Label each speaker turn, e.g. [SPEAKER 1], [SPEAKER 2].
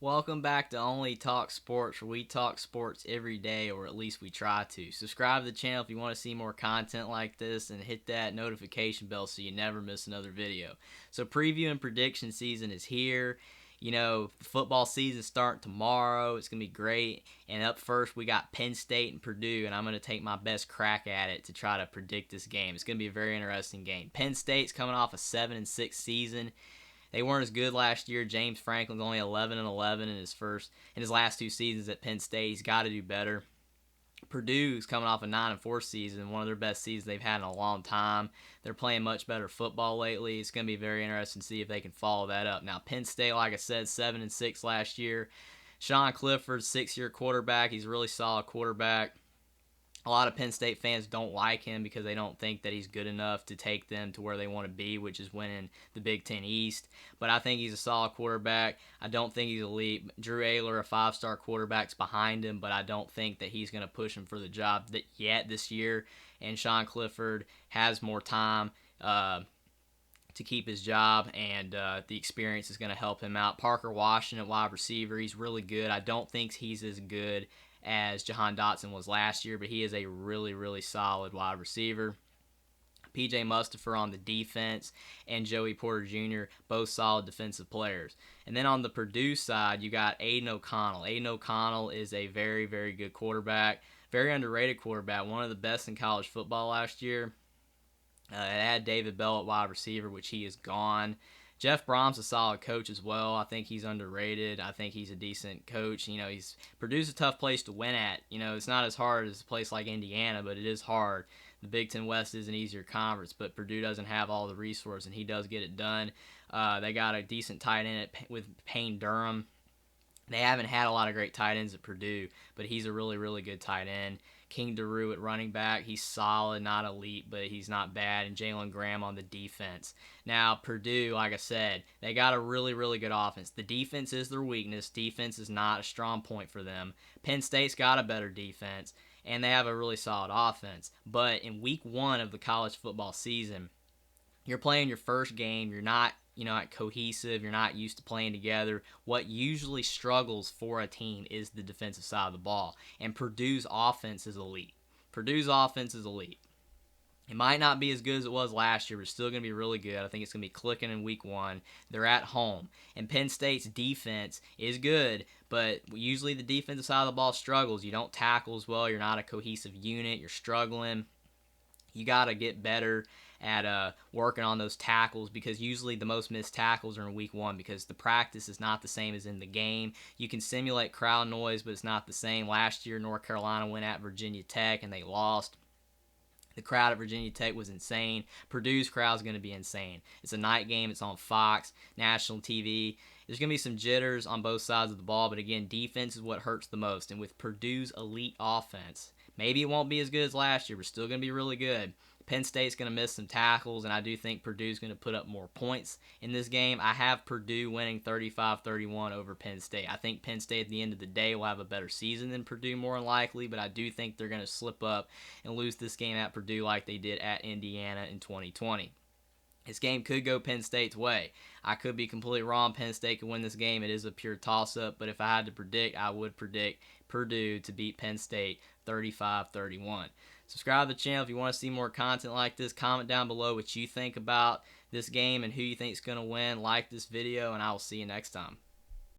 [SPEAKER 1] Welcome back to Only Talk Sports, where we talk sports every day, or at least we try to. Subscribe to the channel if you want to see more content like this, and hit that notification bell so you never miss another video. So preview and prediction season is here. The football season starting tomorrow. It's going to be great. And up first, we got Penn State and Purdue, and I'm going to take my best crack at it to try to predict this game. It's going to be a very interesting game. Penn State's coming off a 7-6 season. They weren't as good last year. James Franklin's only 11-11 in his last two seasons at Penn State. He's got to do better. Purdue's coming off a 9-4 season, one of their best seasons they've had in a long time. They're playing much better football lately. It's going to be very interesting to see if they can follow that up. Now, Penn State, like I said, 7-6 last year. Sean Clifford, 6-year quarterback. He's a really solid quarterback. A lot of Penn State fans don't like him because they don't think that he's good enough to take them to where they want to be, which is winning the Big Ten East. But I think he's a solid quarterback. I don't think he's elite. Drew Ayler, a 5-star quarterback's behind him, but I don't think that he's going to push him for the job yet this year. And Sean Clifford has more time to keep his job, and the experience is going to help him out. Parker Washington, wide receiver, he's really good. I don't think he's as good as Jahan Dotson was last year, but he is a really, really solid wide receiver. P.J. Mustipher on the defense, and Joey Porter Jr., both solid defensive players. And then on the Purdue side, you got Aiden O'Connell. Aiden O'Connell is a very, very good quarterback, very underrated quarterback, one of the best in college football last year. It had David Bell at wide receiver, which he is gone. Jeff Brom's a solid coach as well. I think he's underrated. I think he's a decent coach. Purdue's a tough place to win at. It's not as hard as a place like Indiana, but it is hard. The Big Ten West is an easier conference, but Purdue doesn't have all the resources, and he does get it done. They got a decent tight end with Payne Durham. They haven't had a lot of great tight ends at Purdue, but he's a really, really good tight end. King Daru at running back. He's solid, not elite, but he's not bad. And Jalen Graham on the defense. Now, Purdue, like I said, they got a really, really good offense. The defense is their weakness. Defense is not a strong point for them. Penn State's got a better defense, and they have a really solid offense. But in week one of the college football season, you're playing your first game. You're not cohesive. You're not used to playing together. What usually struggles for a team is the defensive side of the ball. And Purdue's offense is elite. It might not be as good as it was last year, but it's still going to be really good. I think it's going to be clicking in week one. They're at home. And Penn State's defense is good, but usually the defensive side of the ball struggles. You don't tackle as well. You're not a cohesive unit. You're struggling. You got to get better at working on those tackles, because usually the most missed tackles are in week one because the practice is not the same as in the game. You can simulate crowd noise, but it's not the same. Last year, North Carolina went at Virginia Tech and they lost. The crowd at Virginia Tech was insane. Purdue's crowd is going to be insane. It's a night game. It's on Fox, national TV. There's going to be some jitters on both sides of the ball, but again, defense is what hurts the most. And with Purdue's elite offense, maybe it won't be as good as last year, but still going to be really good. Penn State's going to miss some tackles, and I do think Purdue's going to put up more points in this game. I have Purdue winning 35-31 over Penn State. I think Penn State at the end of the day will have a better season than Purdue more than likely, but I do think they're going to slip up and lose this game at Purdue like they did at Indiana in 2020. This game could go Penn State's way. I could be completely wrong. Penn State could win this game. It is a pure toss-up, but if I had to predict, I would predict Purdue to beat Penn State 35-31. Subscribe to the channel if you want to see more content like this. Comment down below what you think about this game and who you think is going to win. Like this video, and I will see you next time.